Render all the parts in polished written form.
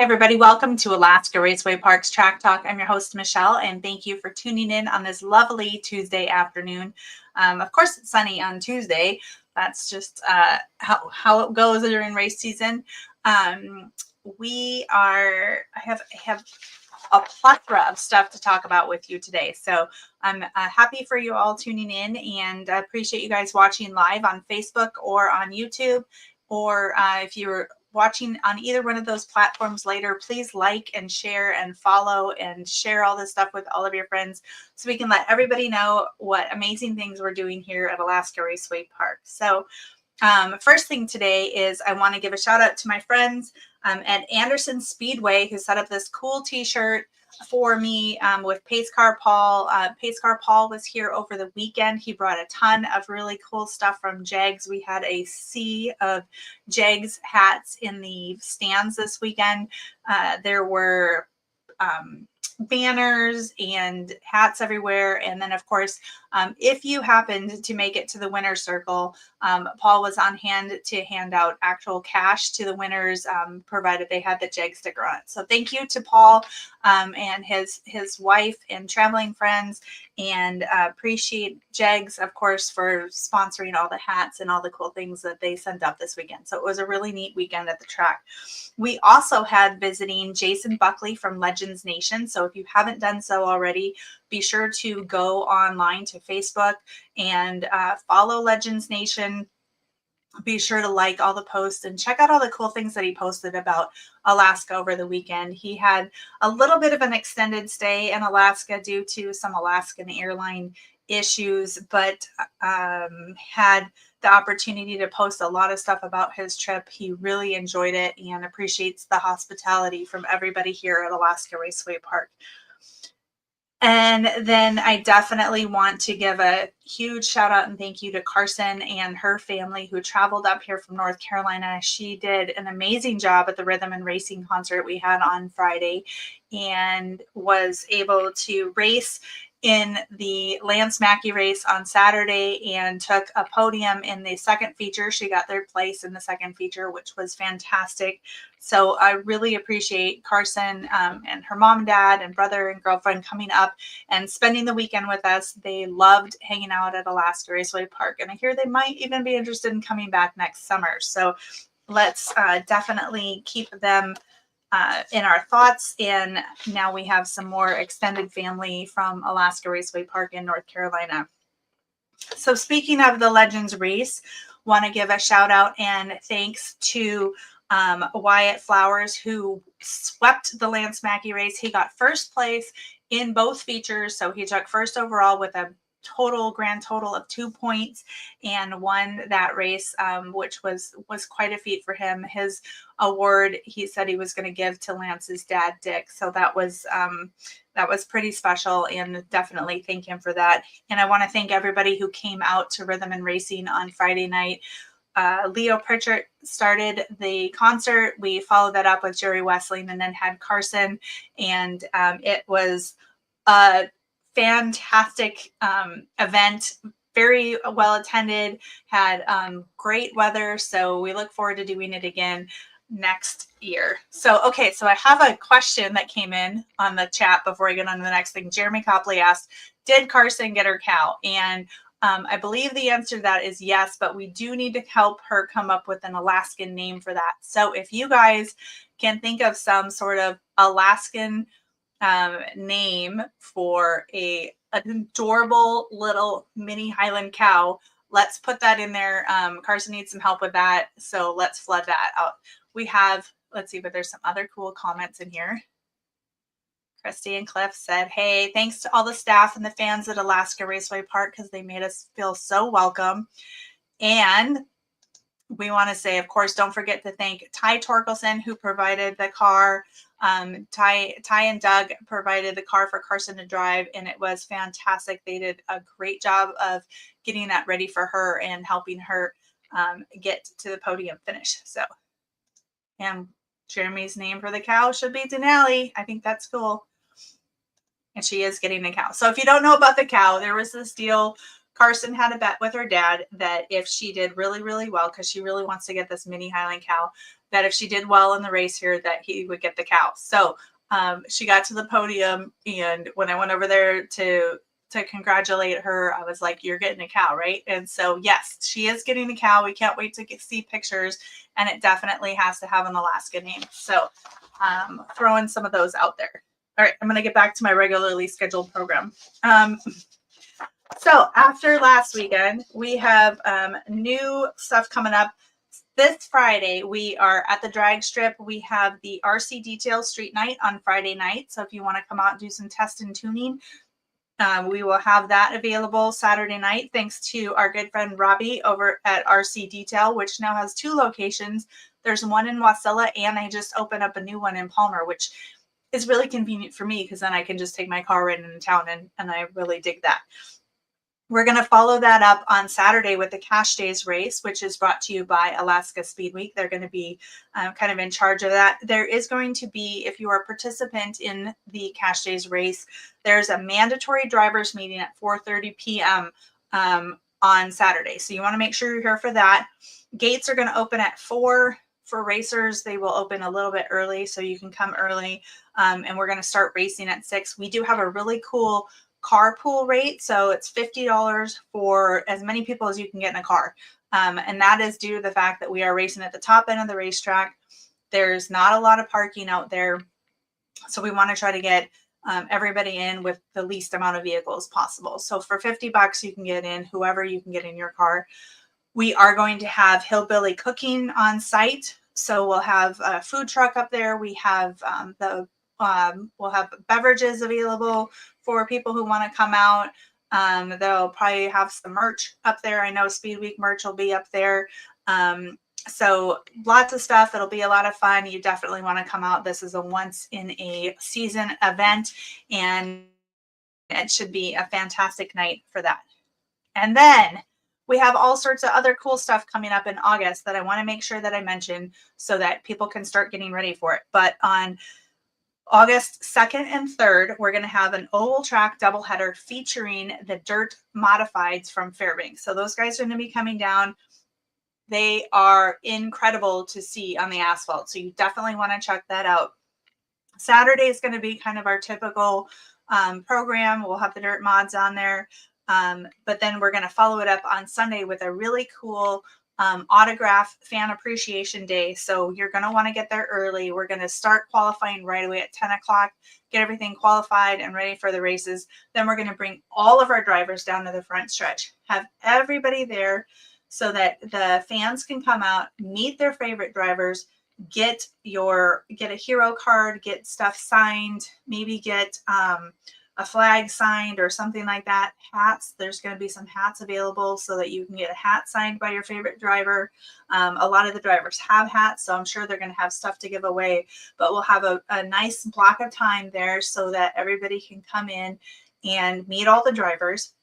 everybody. Welcome to Alaska Raceway Park's Track Talk. I'm your host, Michelle, and thank you for tuning in on this lovely Tuesday afternoon. Of course, it's sunny on Tuesday. That's just how it goes during race season. I have a plethora of stuff to talk about with you today. So I'm happy for you all tuning in, and I appreciate you guys watching live on Facebook or on YouTube, or if you're watching on either one of those platforms later, please like and share and follow and share all this stuff with all of your friends so we can let everybody know what amazing things we're doing here at Alaska Raceway Park. So first thing today is I want to give a shout out to my friends at Anderson Speedway who set up this cool t-shirt for me with Pace Car Paul. Pace Car Paul was here over the weekend. He brought a ton of really cool stuff from Jegs. We had a sea of Jegs hats in the stands this weekend. There were banners and hats everywhere. And then, of course, if you happened to make it to the winner's circle, Paul was on hand to hand out actual cash to the winners, provided they had the Jeg sticker on it. So thank you to Paul and his wife and traveling friends, and appreciate Jegs, of course, for sponsoring all the hats and all the cool things that they sent up this weekend. So it was a really neat weekend at the track. We also had visiting Jason Buckley from Legends Nation. So if you haven't done so already, be sure to go online to Facebook and follow Legends Nation. Be sure to like all the posts and check out all the cool things that he posted about Alaska over the weekend. He had a little bit of an extended stay in Alaska due to some Alaskan airline issues, but had the opportunity to post a lot of stuff about his trip. He really enjoyed it and appreciates the hospitality from everybody here at Alaska Raceway Park. And then I definitely want to give a huge shout out and thank you to Carsyn and her family who traveled up here from North Carolina. She did an amazing job at the Rhythm and Racing concert we had on Friday and was able to race in the Lance Mackey race on Saturday and took a podium in the second feature. She got third place in the second feature, which was fantastic. So I really appreciate Carsyn and her mom and dad and brother and girlfriend coming up and spending the weekend with us. They loved hanging out at Alaska Raceway Park, and I hear they might even be interested in coming back next summer. So let's definitely keep them in our thoughts. And now we have some more extended family from Alaska Raceway Park in North Carolina. So speaking of the Legends race, want to give a shout out and thanks to Wyatt Flowers, who swept the Lance Mackey race. He got first place in both features. So he took first overall with a grand total of 2 points and won that race, which was quite a feat for him. His award, he said he was going to give to Lance's dad, Dick. So that was pretty special, and definitely thank him for that. And I want to thank everybody who came out to Rhythm and Racing on Friday night. Leo Pritchard started the concert. We followed that up with Jerry Wessling and then had Carsyn, and it was a fantastic event, very well attended, had great weather. So we look forward to doing it again next year. So, okay, so I have a question that came in on the chat before I get on to the next thing. Jeremy Copley asked, did Carsyn get her cow? And I believe the answer to that is yes, but we do need to help her come up with an Alaskan name for that. So if you guys can think of some sort of Alaskan name for an adorable little mini Highland cow, let's put that in there. Carsyn needs some help with that, so let's flood that out. We have, let's see, but there's some other cool comments in here. Christy and Cliff said, hey, thanks to all the staff and the fans at Alaska Raceway Park because they made us feel so welcome. And we want to say, of course, don't forget to thank Ty Torkelson, who provided the car. Ty and Doug provided the car for Carsyn to drive, and it was fantastic. They did a great job of getting that ready for her and helping her get to the podium finish. So, and Jeremy's name for the cow should be Denali. I think that's cool. And she is getting a cow. So if you don't know about the cow, there was this deal Carsyn had a bet with her dad that if she did really, really well, because she really wants to get this mini Highland cow, that if she did well in the race here, that he would get the cow. So she got to the podium, and when I went over there to congratulate her, I was like, "You're getting a cow, right?" And so yes, she is getting a cow. We can't wait to see pictures, and it definitely has to have an Alaska name. So throwing some of those out there. All right, I'm going to get back to my regularly scheduled program. So after last weekend, we have new stuff coming up. This Friday, we are at the drag strip. We have the RC Detail Street Night on Friday night. So if you want to come out and do some test and tuning, we will have that available Saturday night, thanks to our good friend Robbie over at RC Detail, which now has 2 locations. There's one in Wasilla, and they just opened up a new one in Palmer, which is really convenient for me because then I can just take my car right into town, and I really dig that. We're going to follow that up on Saturday with the Cash Days race, which is brought to you by Alaska Speedway. They're going to be kind of in charge of that. There is going to be, if you are a participant in the Cash Days race, there's a mandatory drivers meeting at 4:30 p.m. On Saturday. So you want to make sure you're here for that. Gates are going to open at 4 for racers. They will open a little bit early, so you can come early. And we're going to start racing at 6. We do have a really cool carpool rate, so it's $50 for as many people as you can get in a car, and that is due to the fact that we are racing at the top end of the racetrack. There's not a lot of parking out there, so we want to try to get everybody in with the least amount of vehicles possible. So for $50 you can get in whoever you can get in your car. We are going to have hillbilly cooking on site, so we'll have a food truck up there. We have we'll have beverages available for people who want to come out. They'll probably have some merch up there. I know Speed Week merch will be up there. So lots of stuff. It'll be a lot of fun. You definitely want to come out. This is a once in a season event, and it should be a fantastic night for that. And then we have all sorts of other cool stuff coming up in August that I want to make sure that I mention so that people can start getting ready for it. But on August 2nd and 3rd, we're going to have an oval track doubleheader featuring the dirt modifieds from Fairbanks. So those guys are going to be coming down. They are incredible to see on the asphalt, so you definitely want to check that out. Saturday is going to be kind of our typical program. We'll have the dirt mods on there, but then we're going to follow it up on Sunday with a really cool autograph fan appreciation day. So you're going to want to get there early. We're going to start qualifying right away at 10 o'clock, get everything qualified and ready for the races. Then we're going to bring all of our drivers down to the front stretch, have everybody there so that the fans can come out, meet their favorite drivers, get a hero card, get stuff signed, maybe get a flag signed or something like that. Hats, there's going to be some hats available so that you can get a hat signed by your favorite driver. A lot of the drivers have hats, so I'm sure they're going to have stuff to give away, but we'll have a nice block of time there so that everybody can come in and meet all the drivers.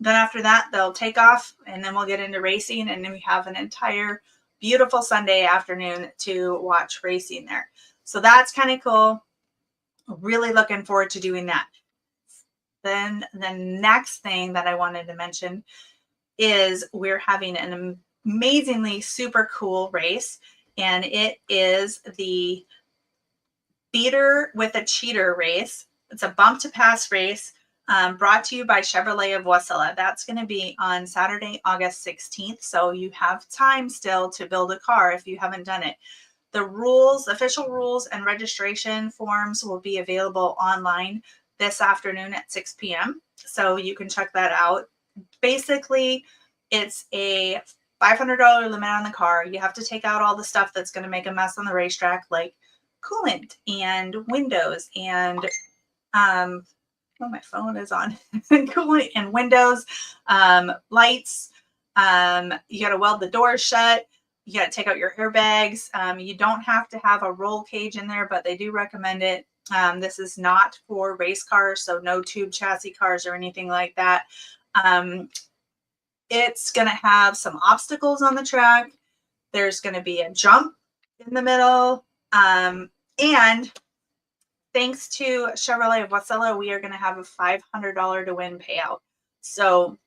Then after that, they'll take off, and then we'll get into racing, and then we have an entire beautiful Sunday afternoon to watch racing there. So that's kind of cool. Really looking forward to doing that. Then the next thing that I wanted to mention is we're having an amazingly super cool race, and it is the Beater with a Cheater race. It's a bump to pass race brought to you by Chevrolet of Wasilla. That's going to be on Saturday, August 16th. So you have time still to build a car if you haven't done it. The rules, official rules and registration forms will be available online this afternoon at 6 p.m. So you can check that out. Basically, it's a $500 limit on the car. You have to take out all the stuff that's going to make a mess on the racetrack, like coolant and windows and my phone is on coolant and windows, lights. You got to weld the doors shut. You got to take out your airbags. You don't have to have a roll cage in there, but they do recommend it. This is not for race cars, so no tube chassis cars or anything like that. It's going to have some obstacles on the track. There's going to be a jump in the middle. And thanks to Chevrolet of Wasilla, we are going to have a $500 to win payout. So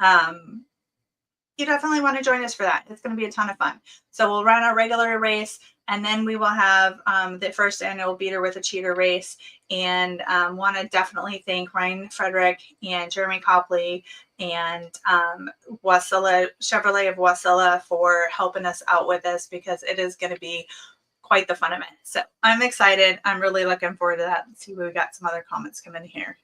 you definitely want to join us for that. It's going to be a ton of fun. So we'll run our regular race, and then we will have the first annual Beater with a Cheater race. And want to definitely thank Ryan Frederick and Jeremy Copley and Wasilla, Chevrolet of Wasilla for helping us out with this, because it is going to be quite the fun event. So I'm excited. I'm really looking forward to that. Let's see, we got some other comments coming in here.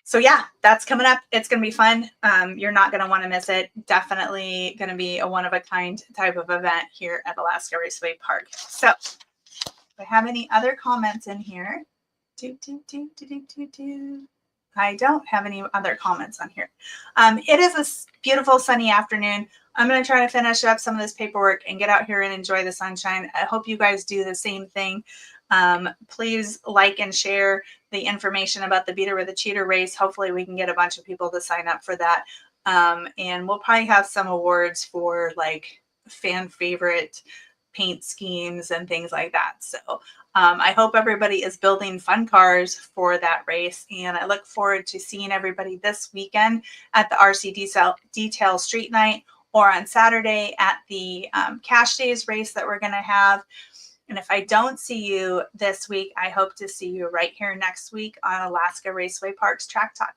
So yeah, that's coming up. It's going to be fun. You're not going to want to miss it. Definitely going to be a one-of-a-kind type of event here at Alaska Raceway Park. So if I have any other comments in here, I don't have any other comments on here. It is a beautiful sunny afternoon. I'm going to try to finish up some of this paperwork and get out here and enjoy the sunshine. I hope you guys do the same thing. Please like and share the information about the Beater with a Cheater race. Hopefully we can get a bunch of people to sign up for that. And we'll probably have some awards for like fan favorite paint schemes and things like that. So I hope everybody is building fun cars for that race. And I look forward to seeing everybody this weekend at the RC Detail Street Night, or on Saturday at the Cash Days race that we're going to have. And if I don't see you this week, I hope to see you right here next week on Alaska Raceway Park's Track Talk.